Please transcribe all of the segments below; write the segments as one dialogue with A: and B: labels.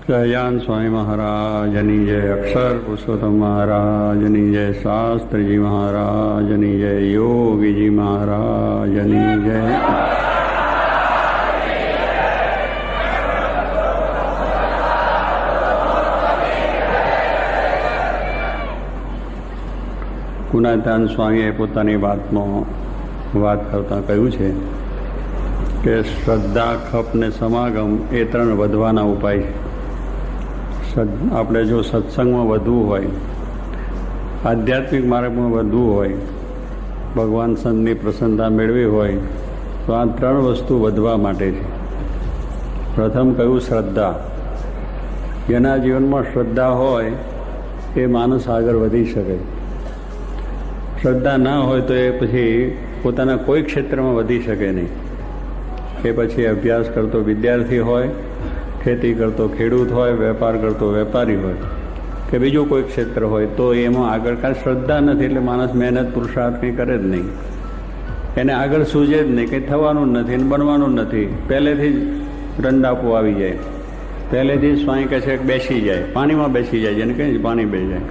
A: જયાન સ્વામી મહારાજની જય, અક્ષર પુરુષોત્તમ મહારાજની જય, શાસ્ત્રીજી મહારાજની જય, યોગીજી મહારાજની જય. ગુણાતાન સ્વામીએ પોતાની વાતમાં વાત કરતાં કહ્યું છે કે શ્રદ્ધા, ખપ ને સમાગમ એ ત્રણ વધવાના ઉપાય છે. આપણે જો સત્સંગમાં વધવું હોય, આધ્યાત્મિક માર્ગમાં વધવું હોય, ભગવાન સંતની પ્રસન્નતા મેળવી હોય તો આ ત્રણ વસ્તુ વધવા માટે છે. પ્રથમ કહ્યું શ્રદ્ધા. જેના જીવનમાં શ્રદ્ધા હોય એ માણસ આગળ વધી શકે. શ્રદ્ધા ના હોય તો એ પછી પોતાના કોઈ ક્ષેત્રમાં વધી શકે નહીં. એ પછી અભ્યાસ કરતો વિદ્યાર્થી હોય, ખેતી કરતો ખેડૂત હોય, વેપાર કરતો વેપારી હોય કે બીજું કોઈ ક્ષેત્ર હોય તો એમાં આગળ કાંઈ શ્રદ્ધા નથી એટલે માણસ મહેનત પુરુષાર્થ કંઈ કરે જ નહીં. એને આગળ સૂઝે જ નહીં, કંઈ થવાનું જ નથી અને બનવાનું જ નથી. પહેલેથી જ રંડાપો આવી જાય, પહેલેથી જ સ્વાઈ કહે છે બેસી જાય, પાણીમાં બેસી જાય, જેને કંઈ પાણી બેસી જાય.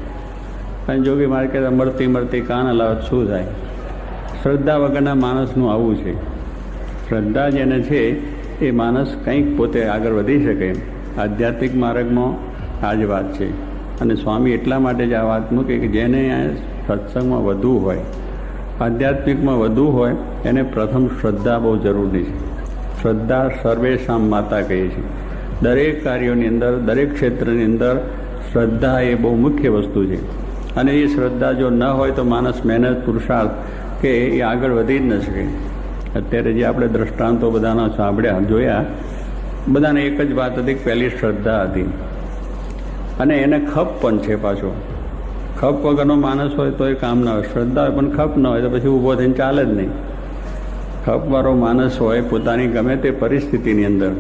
A: અને જોગી મારે કે મળતી મળતી કાન હલાવત શું થાય? શ્રદ્ધા વગરના માણસનું આવું છે. શ્રદ્ધા જેને છે એ માણસ કંઈક પોતે આગળ વધી શકે. આધ્યાત્મિક માર્ગમાં આ જ વાત છે. અને સ્વામી એટલા માટે જ આ વાત મૂકે કે જેને સત્સંગમાં વધવું હોય, આધ્યાત્મિકમાં વધવું હોય એને પ્રથમ શ્રદ્ધા બહુ જરૂરી છે. શ્રદ્ધા સર્વેશામ માતા કહીએ છીએ. દરેક કાર્યોની અંદર, દરેક ક્ષેત્રની અંદર શ્રદ્ધા એ બહુ મુખ્ય વસ્તુ છે. અને એ શ્રદ્ધા જો ન હોય તો માણસ મહેનત પુરુષાર્થ કે એ આગળ વધી જ ન શકે. અત્યારે જે આપણે દ્રષ્ટાંતો બધાના સાંભળ્યા જોયા, બધાને એક જ વાત હતી, પહેલી શ્રદ્ધા હતી. અને એને ખપ પણ છે પાછો. ખપ વગરનો માણસ હોય તો એ કામ ના હોય. શ્રદ્ધા હોય પણ ખપ ન હોય તો પછી ઊભો થઈને ચાલે જ નહીં. ખપવાળો માણસ હોય પોતાની ગમે તે પરિસ્થિતિની અંદર.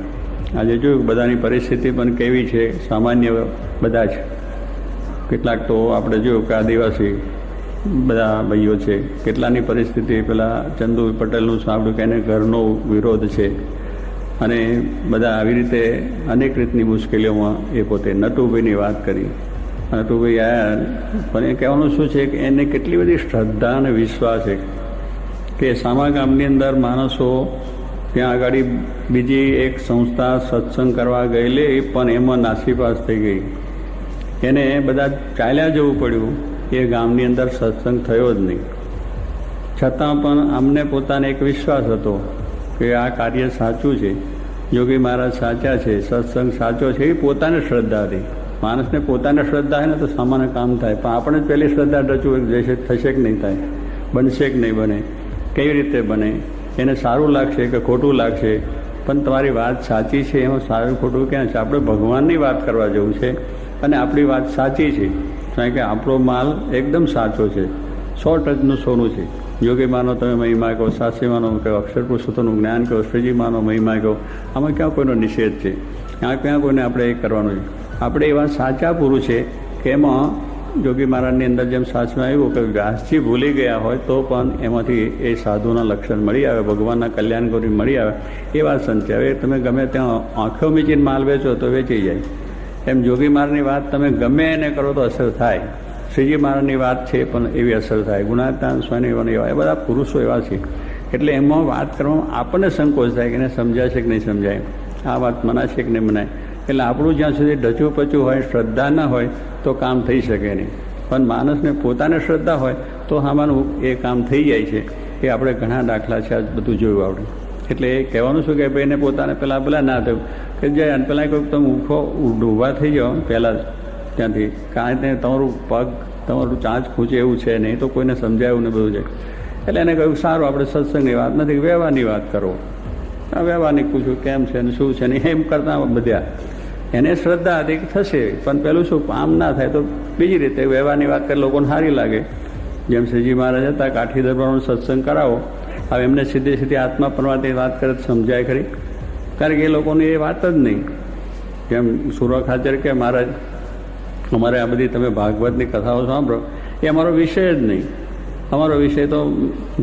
A: આજે જોયું બધાની પરિસ્થિતિ પણ કેવી છે, સામાન્ય બધા છે. કેટલાક તો આપણે જોયું કે આદિવાસી બધા ભાઈઓ છે, કેટલાની પરિસ્થિતિ પેલા ચંદુ પટેલનું સાંભળ્યું કે એને ઘરનો વિરોધ છે અને બધા આવી રીતે અનેક રીતની મુશ્કેલીઓમાં એ પોતે નટુભાઈની વાત કરી. નટુભાઈ આવ્યા પણ એ કહેવાનું શું છે કે એને કેટલી બધી શ્રદ્ધા અને વિશ્વાસ છે કે સામા ગામની અંદર માણસો ત્યાં આગળ બીજી એક સંસ્થા સત્સંગ કરવા ગયેલી પણ એમાં નાસીપાસ થઈ ગઈ. એને બધા ચાલ્યા જવું પડ્યું. એ ગામની અંદર સત્સંગ થયો જ નહીં. છતાં પણ અમને પોતાને એક વિશ્વાસ હતો કે આ કાર્ય સાચું છે, યોગી મહારાજ સાચા છે, સત્સંગ સાચો છે. એ પોતાને શ્રદ્ધા હતી. માણસને પોતાને શ્રદ્ધા હોય ને તો સામાન્ય કામ થાય. પણ આપણે જ પહેલી શ્રદ્ધા રચવું જશે, થશે કે નહીં થાય, બનશે કે નહીં બને, કેવી રીતે બને, એને સારું લાગશે કે ખોટું લાગશે, પણ તમારી વાત સાચી છે એમાં સારું ખોટું ક્યાં છે? આપણે ભગવાનની વાત કરવા જવું છે અને આપણી વાત સાચી છે. કારણ કે આપણો માલ એકદમ સાચો છે, 100% સોનું છે. યોગી માનો તમે મહિમા કહો, સાસી માનો કહો, અક્ષર પુરુષોત્તમનું જ્ઞાન કહો, શ્રીજી માનો મહિમા કહો, આમાં ક્યાં કોઈનો નિષેધ છે? ક્યાં કોઈને આપણે એ કરવાનું છે? આપણે એવા સાચા પુરુષ છે કે એમાં યોગી મહારાજની અંદર જેમ સાચમાં આવ્યું કે વ્યાસજી ભૂલી ગયા હોય તો પણ એમાંથી એ સાધુના લક્ષણ મળી આવે, ભગવાનના કલ્યાણ કરી મળી આવે. એ વાત સંત છે. હવે તમે ગમે ત્યાં આંખો મીચીને માલ વેચો તો વેચી જાય. એમ યોગી મહારાજની વાત તમે ગમે એને કરો તો અસર થાય. શ્રીજી મહારાજની વાત છે પણ એવી અસર થાય. ગુણાતાન સ્વામી એવા એ બધા પુરુષો એવા છે. એટલે એમાં વાત કરવામાં આપણને સંકોચ થાય કે એને સમજાય છે કે નહીં સમજાય, આ વાત મનાય છે કે નહીં મનાય. એટલે આપણું જ્યાં સુધી ડચું પચું હોય, શ્રદ્ધા ના હોય તો કામ થઈ શકે નહીં. પણ માણસને પોતાને શ્રદ્ધા હોય તો આમાંનું એ કામ થઈ જાય છે. એ આપણે ઘણા દાખલા છે, આ બધું જોયું આપણે. એટલે એ કહેવાનું શું કે ભાઈ એને પોતાને પહેલાં ના થયું કે જે પહેલાં કહ્યું તમે ઊભા થઈ જાઓ પહેલાં ત્યાંથી, કારણ કે તમારું પગ તમારું ચાંચ ખૂંચે એવું છે નહીં, તો કોઈને સમજાયું ને બધું છે. એટલે એને કહ્યું સારું આપણે સત્સંગની વાત નથી, વ્યવહારની વાત કરો. આ વ્યવહારની પૂછ્યું કેમ છે ને શું છે ને એમ કરતાં બધા એને શ્રદ્ધા હતી કે થશે. પણ પેલું શું આમ ના થાય તો બીજી રીતે વ્યવહારની વાત કરી લોકોને સારી લાગે. જેમ શ્રીજી મહારાજ હતા કાઠી દરબારનો સત્સંગ કરાવો, હવે એમને સીધી સીધી આત્મા પરમાત્માની વાત કરે તો સમજાય ખરી? કારણ કે એ લોકોની એ વાત જ નહીં. જેમ સુરત ખાચર કે મહારાજ અમારે આ બધી તમે ભાગવતની કથાઓ સાંભળો એ અમારો વિષય જ નહીં. અમારો વિષય તો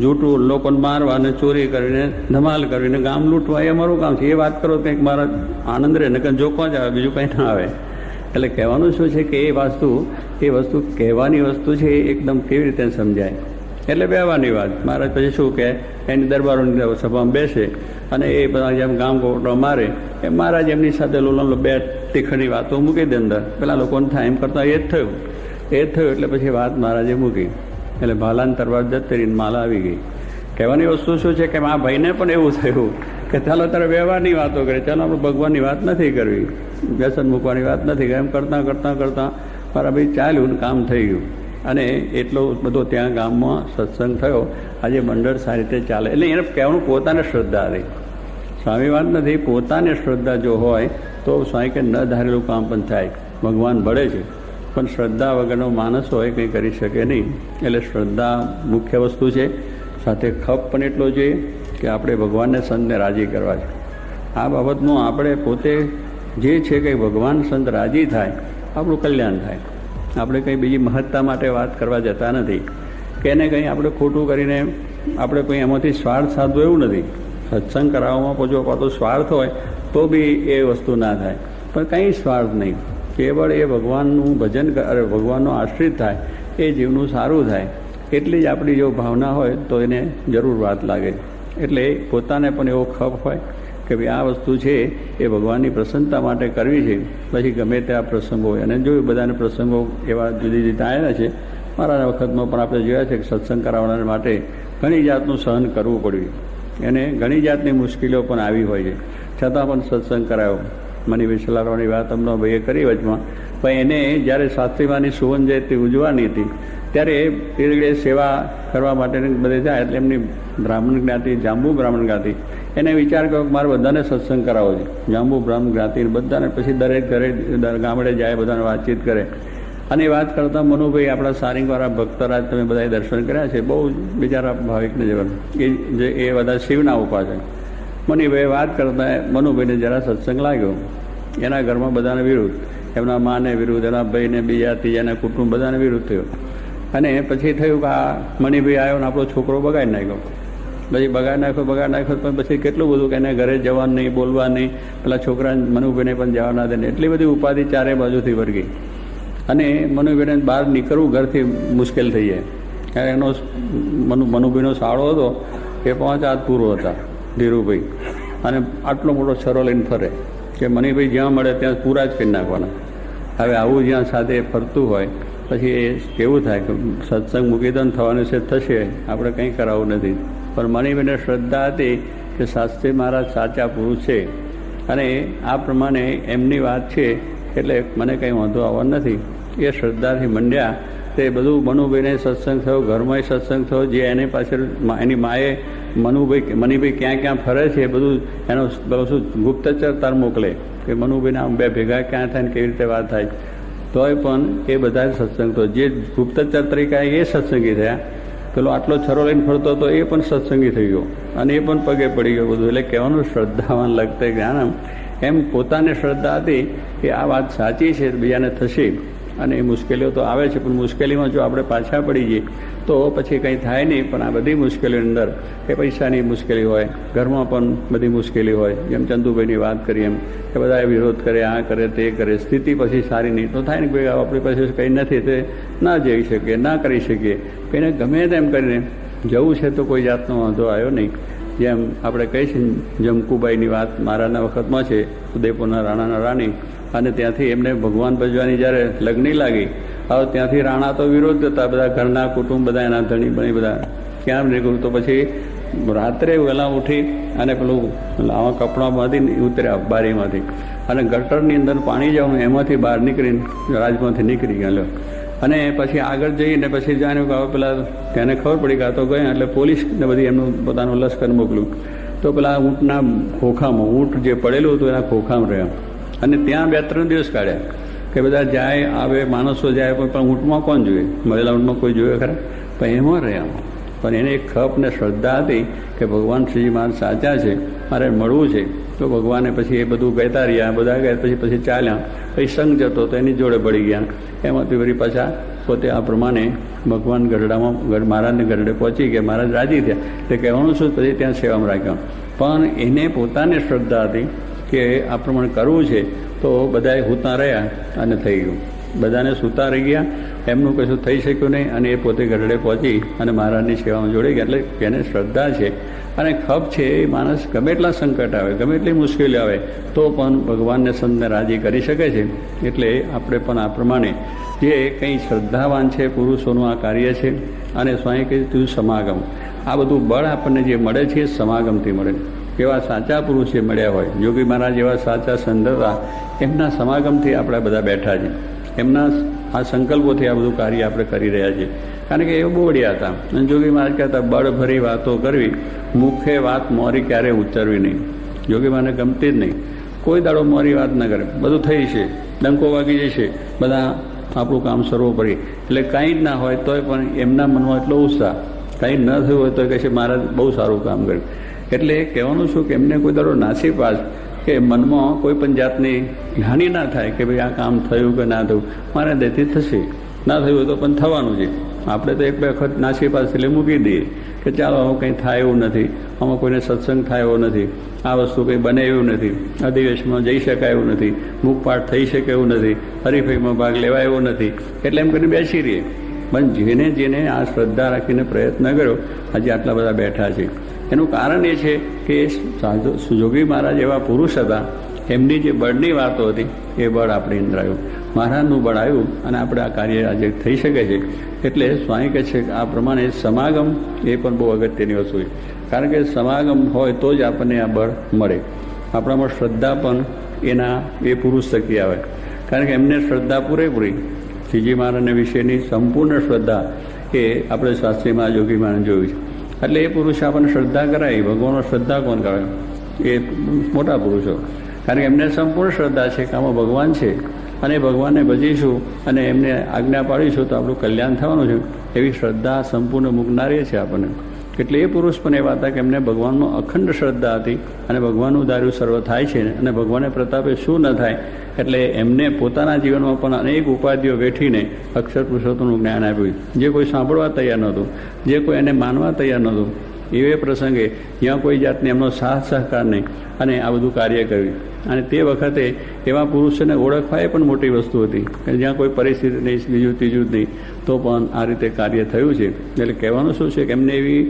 A: જૂઠું, લોકોને મારવા અને ચોરી કરીને ધમાલ કરીને ગામ લૂંટવા એ અમારું કામ છે. એ વાત કરો કંઈક મારા આનંદ રહે, નકર જોખવા જ આવે, બીજું કંઈ ના આવે. એટલે કહેવાનું શું છે કે એ વસ્તુ કહેવાની વસ્તુ છે એ એકદમ કેવી રીતે સમજાય. એટલે વ્યવહારની વાત. મહારાજ પછી શું કે એની દરબારોની સભામાં બેસે અને એ બધા જેમ ગામ ગોટો મારે એ મહારાજ એમની સાથે લોલનો બે તીખણી વાતો મૂકી દે અંદર. પેલા લોકોને થાય એમ કરતાં એ જ થયું એટલે પછી વાત મહારાજે મૂકી. એટલે ભાલાની તરવાર જતી રહીને માલા આવી ગઈ. કહેવાની વસ્તુ શું છે કે આ ભાઈને પણ એવું થયું કે ચાલો તારે વ્યવહારની વાતો કરે, ચાલો આપણે ભગવાનની વાત નથી કરવી, વ્યસન મૂકવાની વાત નથી કરવી. એમ કરતાં મારા ભાઈ ચાલ્યું ને કામ થઈ ગયું. અને એટલો બધો ત્યાં ગામમાં સત્સંગ થયો. આજે મંડળ સારી રીતે ચાલે. એટલે એને કહેવાનું પોતાને શ્રદ્ધા રહી. સ્વામી વાત નથી, પોતાને શ્રદ્ધા જો હોય તો સ્વામી કે ન ધારેલું કામ પણ થાય. ભગવાન ભળે છે પણ શ્રદ્ધા વગરનો માણસ હોય કંઈ કરી શકે નહીં. એટલે શ્રદ્ધા મુખ્ય વસ્તુ છે. સાથે ખપ પણ એટલો જોઈએ કે આપણે ભગવાનને સંતને રાજી કરવા છે. આ બાબતમાં આપણે પોતે જે છે કે ભગવાન સંત રાજી થાય, આપણું કલ્યાણ થાય. આપણે કંઈ બીજી મહત્તા માટે વાત કરવા જતા નથી કે એને કંઈ આપણે ખોટું કરીને આપણે કંઈ એમાંથી સ્વાર્થ સાધવો એવું નથી. સત્સંગ કરાવવામાં જો પાછો સ્વાર્થ હોય તો બી એ વસ્તુ ના થાય. પણ કંઈ સ્વાર્થ નહીં, કેવળ એ ભગવાનનું ભજન કરે, ભગવાનનો આશ્રિત થાય, એ જીવનું સારું થાય. એટલી જ આપણી જો ભાવના હોય તો એને જરૂર વાત લાગે. એટલે પોતાને પણ એવો ખપ હોય કે ભાઈ આ વસ્તુ છે એ ભગવાનની પ્રસન્નતા માટે કરવી છે. પછી ગમે ત્યાં પ્રસંગો હોય, અને જોયું બધાને પ્રસંગો એવા જુદી જુદી આવેલા છે. મારા વખતમાં પણ આપણે જોયા છે કે સત્સંગ કરાવવા માટે ઘણી જાતનું સહન કરવું પડ્યું. એને ઘણી જાતની મુશ્કેલીઓ પણ આવી હોય છે, છતાં પણ સત્સંગ કરાયો. મનીભાઈ સલારાવાની વાત અમને ભાઈએ કરી વચમાં. પણ એને જ્યારે શાસ્ત્રીમાની સુવર્ણ જયંતિ ઉજવવાની હતી ત્યારે એ સેવા કરવા માટે બધે જાય. એટલે એમની બ્રાહ્મણ જ્ઞાતિ, જાંબુ બ્રાહ્મણ જ્ઞાતિ, એને વિચાર કર્યો કે મારે બધાને સત્સંગ કરાવવો છે. જાંબુ બ્રાહ્મણ જ્ઞાતિ બધાને પછી દરેક ઘરે ગામડે જાય, બધાને વાતચીત કરે. અને વાત કરતાં મનુભાઈ આપણા સારિંગવાળા ભક્તરાજ તમે બધાએ દર્શન કર્યા છે, બહુ બિચારા ભાવિકને જીવન એ બધા શિવના ઉપાસક. મનીભાઈ વાત કરતાં મનુભાઈને જરા સત્સંગ લાગ્યો. એના ઘરમાં બધાને વિરુદ્ધ, એમના માને વિરુદ્ધ, એના ભાઈને, બીજા ત્રીજાના કુટુંબ બધાને વિરુદ્ધ થયો. અને પછી થયું કે આ મનીભાઈ આવ્યો ને આપણો છોકરો બગાડી નાખ્યો. પછી બગાડ નાખ્યો પણ પછી કેટલું બધું કે એને ઘરે જવાનું નહીં, બોલવા નહીં, પેલા છોકરા મનુભાઈને પણ જવા ના દે ને, એટલી બધી ઉપાધિ ચારે બાજુથી વર્ગી. અને મનુભાઈને બહાર નીકળવું ઘરથી મુશ્કેલ થઈ જાય. ત્યારે એનો મનુભાઈનો શાળો હતો એ 5 હાથ પૂરો હતા, ધીરુભાઈ. અને આટલો મોટો છરો લઈને ફરે કે મનીભાઈ જ્યાં મળે ત્યાં પૂરા જ કરી નાખવાના. હવે આવું જ્યાં સાથે ફરતું હોય પછી એ કેવું થાય કે સત્સંગ મૂકી દો ને થવાનું છે થશે, આપણે કંઈ કરાવવું નથી. પણ મનીભાઈને શ્રદ્ધા હતી કે શાસ્ત્રી મહારાજ સાચા પુરુષ છે અને આ પ્રમાણે એમની વાત છે એટલે મને કંઈ વાંધો આવવા નથી. એ શ્રદ્ધાથી મંડ્યા. તે બધું મનુભાઈને સત્સંગ થયો, ઘરમાં સત્સંગ થયો. જે એની પાછળ એની માએ મનીભાઈ ક્યાં ક્યાં ફરે છે એ બધું એનો શું ગુપ્તચર તાર મોકલે કે મનુભાઈને આમ બે ભેગા ક્યાં થાય ને કેવી રીતે વાત થાય. તોય પણ એ બધા સત્સંગ તો જે ગુપ્તચર તરીકે એ સત્સંગી થયા. પેલો આટલો છરો લઈને ફરતો હતો એ પણ સત્સંગી થઈ ગયો અને એ પણ પગે પડી ગયો બધું. એટલે કહેવાનું શ્રદ્ધાવાન લગતે જ્ઞાનમ. એમ પોતાને શ્રદ્ધા હતી કે આ વાત સાચી છે, બીજાને થશે. અને એ મુશ્કેલીઓ તો આવે છે, પણ મુશ્કેલીમાં જો આપણે પાછા પડી જઈએ તો પછી કંઈ થાય નહીં. પણ આ બધી મુશ્કેલીઓની અંદર કે પૈસાની મુશ્કેલી હોય, ઘરમાં પણ બધી મુશ્કેલી હોય, જેમ ચંદુભાઈની વાત કરી એમ કે બધા વિરોધ કરે, આ કરે, તે કરે, સ્થિતિ પછી સારી નહીં તો થાય ને ભાઈ આપણી પાસે કંઈ નથી તે ના જઈ શકીએ, ના કરી શકીએ. કંઈને ગમે તેમ કરીને જવું છે તો કોઈ જાતનો વાંધો આવ્યો નહીં. જેમ આપણે કહીએ છીએ જમકુબાઈની વાત મારાના વખતમાં છે, ઉદયપુરના રાણાના રાણી. અને ત્યાંથી એમને ભગવાન ભજવાની જ્યારે લગ્ની લાગી, હવે ત્યાંથી રાણા તો વિરોધ હતા, બધા ઘરના કુટુંબ બધા એના ધણી બની બધા ક્યાં નીકળ્યું. તો પછી રાત્રે વહેલા ઉઠી અને પેલું આવા કપડાં બાંધીને ઉતર્યા બારીમાંથી અને ગટરની અંદર પાણી જવાનું એમાંથી બહાર નીકળીને રાજમાંથી નીકળી ગયા. અને પછી આગળ જઈને પછી જાણ્યું કે હવે પેલા તેને ખબર પડી કે આ તો ગયા એટલે પોલીસને બધી એમનું પોતાનું લશ્કર મોકલ્યું. તો પેલા ઊંટના ખોખામાં, ઊંટ જે પડેલું હતું એના ખોખામાં રહ્યા અને ત્યાં 2-3 દિવસ કાઢ્યા કે બધા જાય આવે, માણસો જાય, પણ ઊંટમાં કોણ જોઈએ? મળેલા ઊંટમાં કોઈ જોયે ખરા? પણ એમાં રહ્યા. પણ એને એક ખપ ને શ્રદ્ધા હતી કે ભગવાન શ્રીજી મહારાજ સાચા છે, મારે મળવું છે. તો ભગવાને પછી એ બધું કહેતા રહ્યા, બધા ગયા પછી ચાલ્યા. પછી સંઘ જતો તો એની જોડે બળી ગયા. એમાંથી વળી પાછા પોતે આ પ્રમાણે ભગવાન ગરડામાં મહારાજને ગરડે પહોંચી ગયા. મહારાજ રાજી થયા. એટલે કહેવાનું શું, પછી ત્યાં સેવામાં રાખ્યા. પણ એને પોતાને શ્રદ્ધા હતી કે આ પ્રમાણે કરવું છે, તો બધાએ સૂતા રહ્યા અને થઈ ગયું. બધાને સૂતા રહી ગયા, એમનું કશું થઈ શક્યું નહીં, અને એ પોતે ગરડે પહોંચી અને મહારાજની સેવામાં જોડાઈ ગયા. એટલે એને શ્રદ્ધા છે અને ખપ છે. એ માણસ ગમે એટલા સંકટ આવે, ગમે એટલી મુશ્કેલી આવે, તો પણ ભગવાનને સંતને રાજી કરી શકે છે. એટલે આપણે પણ આ પ્રમાણે જે કંઈ શ્રદ્ધાવાન છે પુરુષોનું આ કાર્ય છે. અને સ્વામી કહે તું સમાગમ, આ બધું બળ આપણને જે મળે છે એ સમાગમથી મળે. એવા સાચા પુરુષ જે મળ્યા હોય, યોગી મહારાજ એવા સાચા સંત હતા, એમના સમાગમથી આપણે બધા બેઠા છીએ. એમના આ સંકલ્પોથી આ બધું કાર્ય આપણે કરી રહ્યા છીએ. કારણ કે એ બોવડિયા હતા. અને જોગી મહારાજ કહેતા બળભરી વાતો કરવી, મુખે વાત મોરી ક્યારે ઉચ્ચરવી નહીં. જોગી મહારાજને ગમતી જ નહીં. કોઈ દાડો મોરી વાત ન કરે. બધું થઈ છે, ડંકો વાગી જશે, બધા આપણું કામ સર્વોપરી. એટલે કાંઈ જ ના હોય તોય પણ એમના મનમાં એટલો ઉત્સાહ, કાંઈ ન થયું હોય તો કહે છે મહારાજ બહુ સારું કામ કર્યું. એટલે કહેવાનું શું કે એમને કોઈ દાડો નાસીપાસ કે મનમાં કોઈ પણ જાતની હાનિ ના થાય કે ભાઈ આ કામ થયું કે ના થયું, મારે દેથી થશે, ના થયું હોય તો પણ થવાનું છે. આપણે તો એક બે વખત નાસીપાસ એટલે મૂકી દઈએ કે ચાલો આવું કંઈ થાય એવું નથી, આમાં કોઈને સત્સંગ થાય એવો નથી, આ વસ્તુ કંઈ બને એવું નથી, અધિવેશનમાં જઈ શકાય એવું નથી, મુખપાઠ થઈ શકે એવું નથી, હરીફાઈમાં ભાગ લેવાય એવો નથી, એટલે એમ કરીને બેસી રહીએ. પણ જેને જેને આ શ્રદ્ધા રાખીને પ્રયત્ન કર્યો, આજે આટલા બધા બેઠા છે. એનું કારણ એ છે કે જોગી મહારાજ એવા પુરુષ હતા, એમની જે બળની વાતો હતી એ બળ આપણે અંદર આવ્યું, મહારાજનું બળ આવ્યું, અને આપણે આ કાર્ય આજે થઈ શકે છે. એટલે સ્વામી કહે છે કે આ પ્રમાણે સમાગમ એ પણ બહુ અગત્યની વસ્તુ છે. કારણ કે સમાગમ હોય તો જ આપણને આ બળ મળે. આપણામાં શ્રદ્ધા પણ એના એ પુરુષ થકી આવે. કારણ કે એમને શ્રદ્ધા પૂરેપૂરી, શ્રીજી મહારાજને વિશેની સંપૂર્ણ શ્રદ્ધા એ આપણે શાસ્ત્રીમાં યોગી મહારાજ જોયું છે. એટલે એ પુરુષ આપણને શ્રદ્ધા કરાવી. ભગવાનનો શ્રદ્ધા કોણ કરાવે? એ મોટા પુરુષો. કારણ કે એમને સંપૂર્ણ શ્રદ્ધા છે કે આમાં ભગવાન છે, અને ભગવાનને ભજીશું અને એમને આજ્ઞા પાડીશું તો આપણું કલ્યાણ થવાનું છે. એવી શ્રદ્ધા સંપૂર્ણ મૂકનારી છે આપણને. એટલે એ પુરુષ પણ એવા હતા કે એમને ભગવાનમાં અખંડ શ્રદ્ધા હતી, અને ભગવાનનું ધાર્યું સર્વ થાય છે, અને ભગવાનને પ્રતાપે શું ન થાય. એટલે એમને પોતાના જીવનમાં પણ અનેક ઉપાધિઓ વેઠીને અક્ષર પુરુષોત્તમનું જ્ઞાન આપ્યું. જે કોઈ સાંભળવા તૈયાર નહોતું, જે કોઈ એને માનવા તૈયાર નહોતું, એવે પ્રસંગે જ્યાં કોઈ જાતને એમનો સાથ સહકાર નહીં, અને આ બધું કાર્ય કર્યું. અને તે વખતે એવા પુરુષોને ઓળખવા એ પણ મોટી વસ્તુ હતી કે જ્યાં કોઈ પરિસ્થિતિ નહીં, બીજું ત્રીજું જ નહીં, તો પણ આ રીતે કાર્ય થયું છે. એટલે કહેવાનું શું છે કે એમને એવી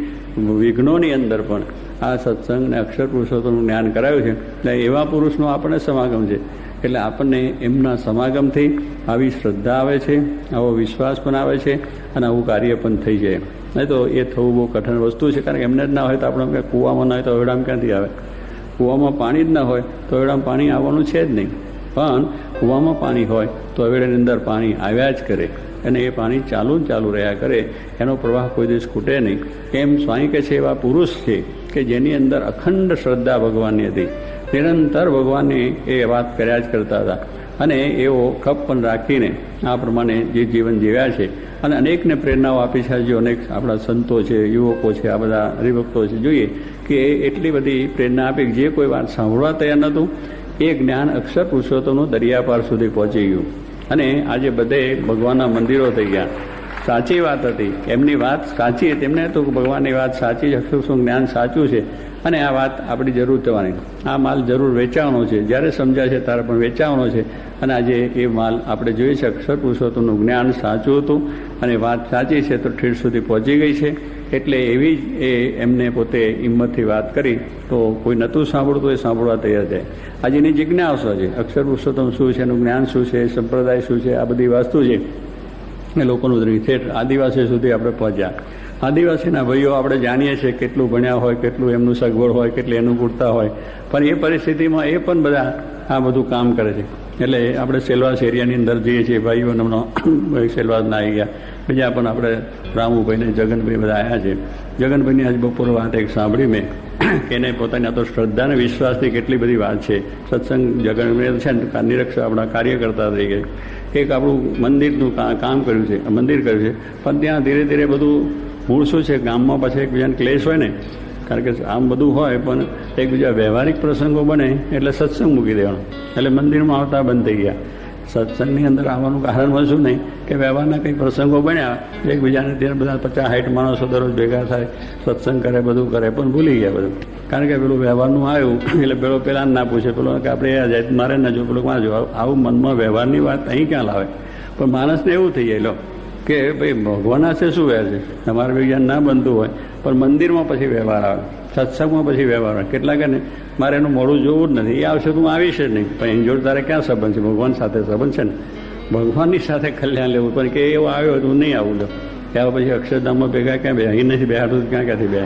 A: વિઘ્નોની અંદર પણ આ સત્સંગ અને અક્ષર પુરુષોત્તમનું જ્ઞાન કરાયું છે. એટલે એવા પુરુષનો આપણને સમાગમ છે. એટલે આપણને એમના સમાગમથી આવી શ્રદ્ધા આવે છે, આવો વિશ્વાસ પણ આવે છે, અને આવું કાર્ય પણ થઈ જાય. નહીં તો એ થવું બહુ કઠિન વસ્તુ છે. કારણ કે એમને જ ના હોય તો આપણે કૂવામાં ના હોય તો હવેડામાં ક્યાંથી આવે? કૂવામાં પાણી જ ના હોય તો હવેડામાં પાણી આવવાનું છે જ નહીં. પણ કૂવામાં પાણી હોય તો હવેડાની અંદર પાણી આવ્યા જ કરે, અને એ પાણી ચાલુ રહ્યા કરે, એનો પ્રવાહ કોઈ દિવસ ખૂટે નહીં. કેમ સ્વામી કહે છે એવા પુરુષ છે કે જેની અંદર અખંડ શ્રદ્ધા ભગવાનની હતી. નિરંતર ભગવાનની એ વાત કર્યા જ કરતા હતા, અને એવો ખપ પણ રાખીને આ પ્રમાણે જે જીવન જીવ્યા છે, અને અનેકને પ્રેરણાઓ આપી છે. જો અનેક આપણા સંતો છે, યુવકો છે, આ બધા હરિભક્તો છે, જોઈએ કે એટલી બધી પ્રેરણા આપી કે જે કોઈ વાત સાંભળવા તૈયાર નહોતું, એ જ્ઞાન અક્ષર પુરુષોત્તમનું દરિયાપાર સુધી પહોંચી ગયું. અને આજે બધે ભગવાનના મંદિરો થઈ ગયા. સાચી વાત હતી, એમની વાત સાચી હતી. એમને તો ભગવાનની વાત સાચી છે, અક્ષરનું જ્ઞાન સાચું છે, અને આ વાત આપણી જરૂર થવાની. આ માલ જરૂર વેચાવાનો છે, જ્યારે સમજાશે ત્યારે પણ વેચાવાનો છે. અને આજે એ માલ આપણે જોઈએ છે, અક્ષર પુરુષોત્તમનું જ્ઞાન સાચું હતું, અને વાત સાચી છે તો ઠેર સુધી પહોંચી ગઈ છે. એટલે એવી જ એ એમને પોતે હિંમતથી વાત કરી, તો કોઈ નહોતું સાંભળતું એ સાંભળવા તૈયાર થાય. આજે એની જિજ્ઞાસા છે, અક્ષર પુરુષોત્તમ શું છે, એનું જ્ઞાન શું છે, સંપ્રદાય શું છે, આ બધી વસ્તુ છે એ લોકોનું ઠેઠ આદિવાસી સુધી આપણે પહોંચ્યા. આદિવાસીના ભાઈઓ આપણે જાણીએ છીએ કેટલું ભણ્યા હોય, કેટલું એમનું સગવડ હોય, કેટલી અનુકૂળતા હોય, પણ એ પરિસ્થિતિમાં એ પણ બધા આ બધું કામ કરે છે. એટલે આપણે સેલવાસ એરિયાની અંદર જઈએ છીએ, ભાઈઓ હમણાં સેલવાસના આવી ગયા, બીજા પણ આપણે રામુભાઈને, જગનભાઈ બધા આવ્યા છે. જગનભાઈની આજ બપોર વાત એક સાંભળી મેં કે એને પોતાની આ તો શ્રદ્ધા અને વિશ્વાસની કેટલી બધી વાત છે. સત્સંગ જગનભાઈ છે ને નિરક્ષર આપણા કાર્યકર્તા થઈ ગયા, એક આપણું મંદિરનું કામ કર્યું છે, મંદિર કર્યું છે, પણ ત્યાં ધીરે ધીરે બધું મૂળ શું છે, ગામમાં પાછળ એકબીજાને ક્લેશ હોય ને, કારણ કે આમ બધું હોય પણ એકબીજા વ્યવહારિક પ્રસંગો બને એટલે સત્સંગ મૂકી દેવાનો, એટલે મંદિરમાં આવતા બંધ થઈ ગયા. સત્સંગની અંદર આવવાનું કારણ શું નહીં કે વ્યવહારના કંઈ પ્રસંગો બન્યા, એકબીજાને ત્યાં બધા 50-60 માણસો દરરોજ ભેગા થાય, સત્સંગ કરે, બધું કરે, પણ ભૂલી ગયા બધું. કારણ કે પેલું વ્યવહારનું આવ્યું એટલે પેલો પેલા ના પૂછે, પેલો કે આપણે આ જાય મારે ના જો, પેલું માં જો. આવું મનમાં વ્યવહારની વાત અહીં ક્યાં લાવે? પણ માણસને એવું થઈ જાય કે ભાઈ ભગવાન છે શું વ્યાર છે, તમારે વિજ્ઞાન ના બનતું હોય પણ મંદિરમાં પછી વ્યવહાર આવે, સત્સંગમાં પછી વ્યવહાર આવે. કેટલાક ને મારે એનું મોડું જોવું જ નથી, એ આવશે તો હું આવીશ જ નહીં, પણ એની જોડે તારે ક્યાં સંબંધ છે? ભગવાન સાથે સંબંધ છે ને, ભગવાનની સાથે કલ્યાણ લેવું. પણ કે એવો આવ્યો તો હું નહીં આવું લો, ત્યાર પછી અક્ષરધામમાં ભેગા ક્યાં બે અહીં નથી બેહાડું, ક્યાંથી બે?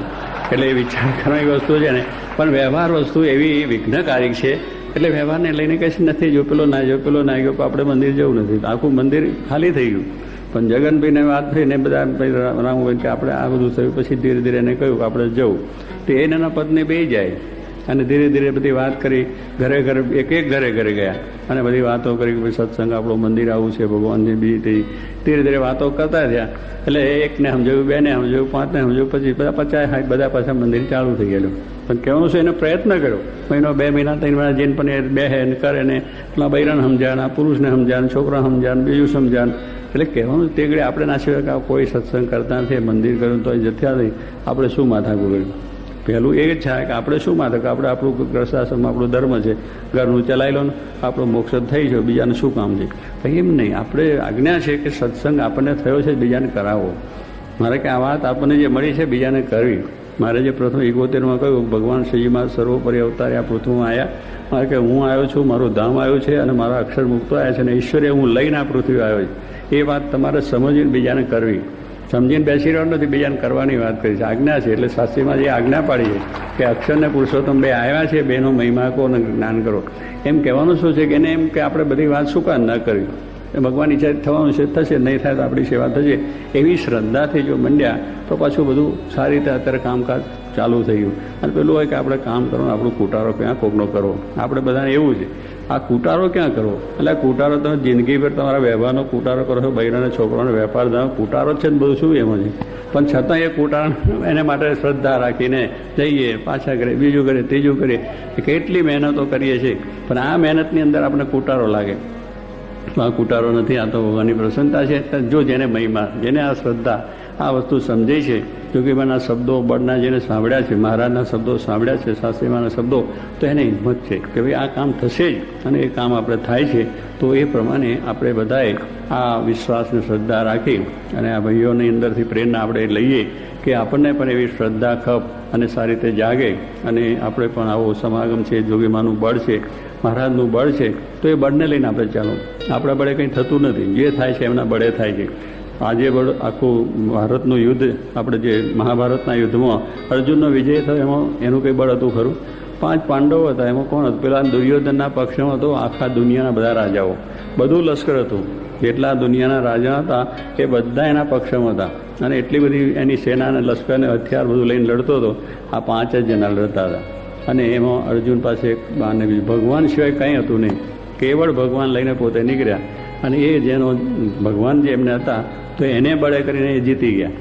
A: એટલે એ વિચાર કરવાની વસ્તુ છે ને. પણ વ્યવહાર વસ્તુ એવી વિઘ્નકારી છે, એટલે વ્યવહારને લઈને કંઈ નથી. જો પેલો ના ગયો, પેલો ના ગયો, આપણે મંદિર જવું નથી, આખું મંદિર ખાલી થઈ ગયું. પણ જગનભાઈને વાત થઈને બધા રામભાઈ કે આપણે આ બધું થયું, પછી ધીરે ધીરે એને કહ્યું કે આપણે જવું. તો એના પત્ની બે જાય અને ધીરે ધીરે બધી વાત કરી, ઘરે ઘરે એક ઘરે ઘરે ગયા અને બધી વાતો કરી કે ભાઈ સત્સંગ આપણું મંદિર આવું છે, ભગવાનની બીજી થઈ. ધીરે ધીરે વાતો કરતા થયા. એટલે એકને સમજાવ્યું, બેને સમજાવ્યું, પાંચને સમજાવ્યું, પછી બધા 50-60 બધા પાછા મંદિર ચાલુ થઈ ગયેલું. પણ કહેવાનું છે એને પ્રયત્ન કર્યો, મહિનો 2 મહિના 3 મહિના જઈને પણ એ બેહે ને કરે ને પેલા બૈરાને સમજાણ, આ પુરુષને સમજાણ, છોકરા સમજાણ, બીજું સમજાણ. એટલે કહેવાનું તે ઘડી આપણે ના સિવાય કે કોઈ સત્સંગ કરતા નથી, મંદિર કર્યું તો જથ્યા નહીં, આપણે શું માથા કર્યું? પહેલું એ જ છે કે આપણે શું માથા, કે આપણે આપણું ગ્રસ્તાશ્રમ આપણું ધર્મ છે, ઘરનું ચલાવી લો ને, આપણો મોક્ષ થઈ છે, બીજાને શું કામ છે? કંઈ એમ નહીં. આપણે આજ્ઞા છે કે સત્સંગ આપણને થયો છે બીજાને કરાવો. મારે કે આ વાત આપણને જે મળી છે બીજાને કરવી. મારે જે પ્રથમ 71માં કહ્યું ભગવાન શ્રીજીમાં સર્વોપરી અવતારે આ પૃથ્વીમાં આવ્યા, મારે કે હું આવ્યો છું, મારું ધામ આવ્યું છે અને મારા અક્ષર મુક્તો આવ્યા છે અને ઈશ્વરે હું લઈને આ પૃથ્વી આવ્યો છે. એ વાત તમારે સમજીને બીજાને કરવી. સમજીને બેસી રહ્યો નથી, બીજાને કરવાની વાત કરી છે. આજ્ઞા છે એટલે શાસ્ત્રીમાં જે આજ્ઞા પાડી છે કે અક્ષરને પુરુષોત્તમ બે આવ્યા છે, બેનો મહિમા કહો અને જ્ઞાન કરો. એમ કહેવાનું શું છે કે એને એમ કે આપણે બધી વાત શું કામ ન કરવી? ભગવાન ઈચ્છા થવાનું છે, થશે, નહીં થાય તો આપણી સેવા થશે. એવી શ્રદ્ધાથી જો મંડ્યા તો પાછું બધું સારી રીતે અત્યારે કામકાજ ચાલુ થઈ ગયું. અને પેલું હોય કે આપણે કામ કરવાનું, આપણું કુટારો ક્યાં કોકનો કરવો, આપણે બધાને એવું છે. આ કુટારો ક્યાં કરવો? એટલે કુટારો તમે જિંદગીભર તમારા વ્યવહારનો કુટારો કરો છો, બૈરાને છોકરાનો વેપાર તમે કુટારો છે ને બધું શું એમાં છે. પણ છતાં એ કુટારો એને માટે શ્રદ્ધા રાખીને જઈએ, પાછા કરીએ, બીજું કરીએ, ત્રીજું કરીએ, કેટલી મહેનતો કરીએ છીએ. પણ આ મહેનતની અંદર આપણે કુટારો લાગે. આ કુટારો નથી, આ તો ભગવાનની પ્રસન્નતા છે. જો જેને મહિમા, જેને આ શ્રદ્ધા, આ વસ્તુ સમજે છે, જોગીબાના શબ્દો બળના જેને સાંભળ્યા છે, મહારાજના શબ્દો સાંભળ્યા છે, શાસ્ત્રીમાના શબ્દો, તો એને હિંમત છે કે ભાઈ આ કામ થશે જ અને એ કામ આપણે થાય છે. તો એ પ્રમાણે આપણે બધાએ આ વિશ્વાસને શ્રદ્ધા રાખી અને આ ભાઈઓની અંદરથી પ્રેરણા આપણે લઈએ કે આપણને પણ એવી શ્રદ્ધા ખપ અને સારી રીતે જાગે અને આપણે પણ આવો સમાગમ છે, જોગીમાનું બળ છે, મહારાજનું બળ છે, તો એ બળને લઈને આપણે ચાલો. આપણા બળે કંઈ થતું નથી, જે થાય છે એમના બળે થાય છે. આજે બળ આખું ભારતનું યુદ્ધ, આપણે જે મહાભારતના યુદ્ધમાં અર્જુનનો વિજય થયો એમાં એનું કંઈ બળ હતું ખરું? 5 પાંડવો હતા, એમાં કોણ હતું? પેલા દુર્યોધનના પક્ષમાં હતો આખા દુનિયાના બધા રાજાઓ, બધું લશ્કર હતું. જેટલા દુનિયાના રાજા હતા એ બધા એના પક્ષમાં હતા અને એટલી બધી એની સેનાને લશ્કરને હથિયાર બધું લઈને લડતો હતો. આ 5 જ જણા લડતા હતા અને એમાં અર્જુન પાસે એક બાને બીજું ભગવાન સિવાય કંઈ હતું નહીં, કેવળ ભગવાન લઈને પોતે નીકળ્યા. અને એ જેનો ભગવાન જે એમને હતા તો એને બળે કરીને એ જીતી ગયા.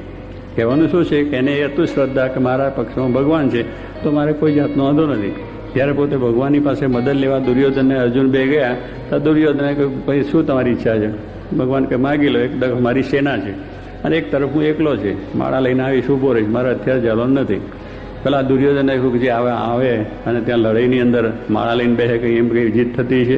A: કહેવાનું શું છે કે એને એ હતું શ્રદ્ધા કે મારા પક્ષમાં ભગવાન છે તો મારે કોઈ જાતનો વાંધો નથી. જ્યારે પોતે ભગવાનની પાસે મદદ લેવા દુર્યોધનને અર્જુન બે ગયા તો દુર્યોધને કહ્યું ભાઈ શું તમારી ઈચ્છા છે? ભગવાન કે માગી લો, એક તરફ મારી સેના છે અને એક તરફ હું એકલો છે, માળા લઈને આવીશ, ઊભો રહીશ, મારે અત્યારે જવાનું નથી. પેલા દુર્યોધને કહ્યું કે જે આવે અને ત્યાં લડાઈની અંદર માળા લઈને બેસે કંઈ એમ કંઈ જીત થતી છે,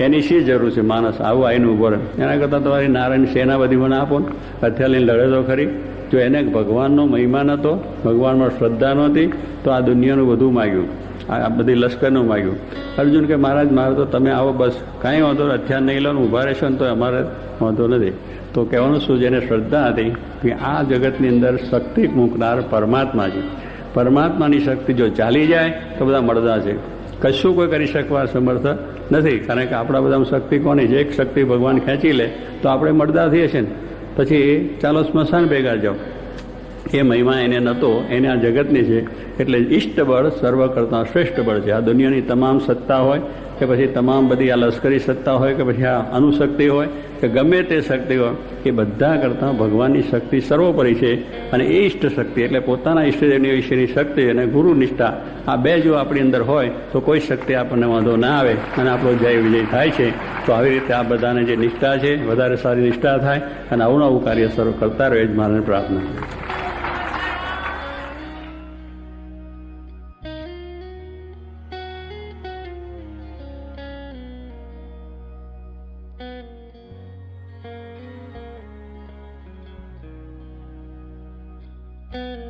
A: એની શી જરૂર છે? માણસ આવું આવીને ઊભો રહે, એના કરતાં તમારી નારાયણ સેના બધી મને આપો ને, હથિયાર લઈને લડે તો ખરી. જો એને ભગવાનનો મહિમા નહોતો, ભગવાનમાં શ્રદ્ધા નહોતી, તો આ દુનિયાનું બધું માગ્યું, આ બધી લશ્કરનું માગ્યું. અર્જુન કે મહારાજ મારે તો તમે આવો, બસ કાંઈ વાંધો હથિયાર નહીં લો, ઊભા રહેશો ને તો અમારે વાંધો નથી. તો કહેવાનું શું, જેને શ્રદ્ધા હતી કે આ જગતની અંદર શક્તિ મૂકનાર પરમાત્મા છે, પરમાત્માની શક્તિ જો ચાલી જાય તો બધા મળદા છે, કશું કોઈ કરી શકવા સમર્થ નથી. કારણ કે આપણા બધામાં શક્તિ કોની છે? એક શક્તિ ભગવાન ખેંચી લે તો આપણે મળદા થઈએ છીએ ને, પછી ચાલો સ્મશાન ભેગા જાઓ. એ મહિમા એને નહોતો, એને આ જગતની છે. એટલે ઇષ્ટ બળ સર્વ કરતાં શ્રેષ્ઠ બળ છે. આ દુનિયાની તમામ સત્તા હોય, કે પછી તમામ બધી આ લશ્કરી સત્તા હોય કે પછી આ અનુશક્તિ હોય કે ગમે તે શક્તિ હોય, એ બધા કરતાં ભગવાનની શક્તિ સર્વોપરી છે. અને એ ઈષ્ટ શક્તિ એટલે પોતાના ઈષ્ટદેવની વિશેની શક્તિ અને ગુરુ નિષ્ઠા, આ બે જો આપણી અંદર હોય તો કોઈ શક્તિ આપણને વાંધો ના આવે અને આપણો જય વિજય થાય છે. તો આવી રીતે આ બધાને જે નિષ્ઠા છે વધારે સારી નિષ્ઠા થાય અને આવું નવું કાર્ય શરૂ કરતા રહે જ મારે પ્રાર્થના.
B: Thank you.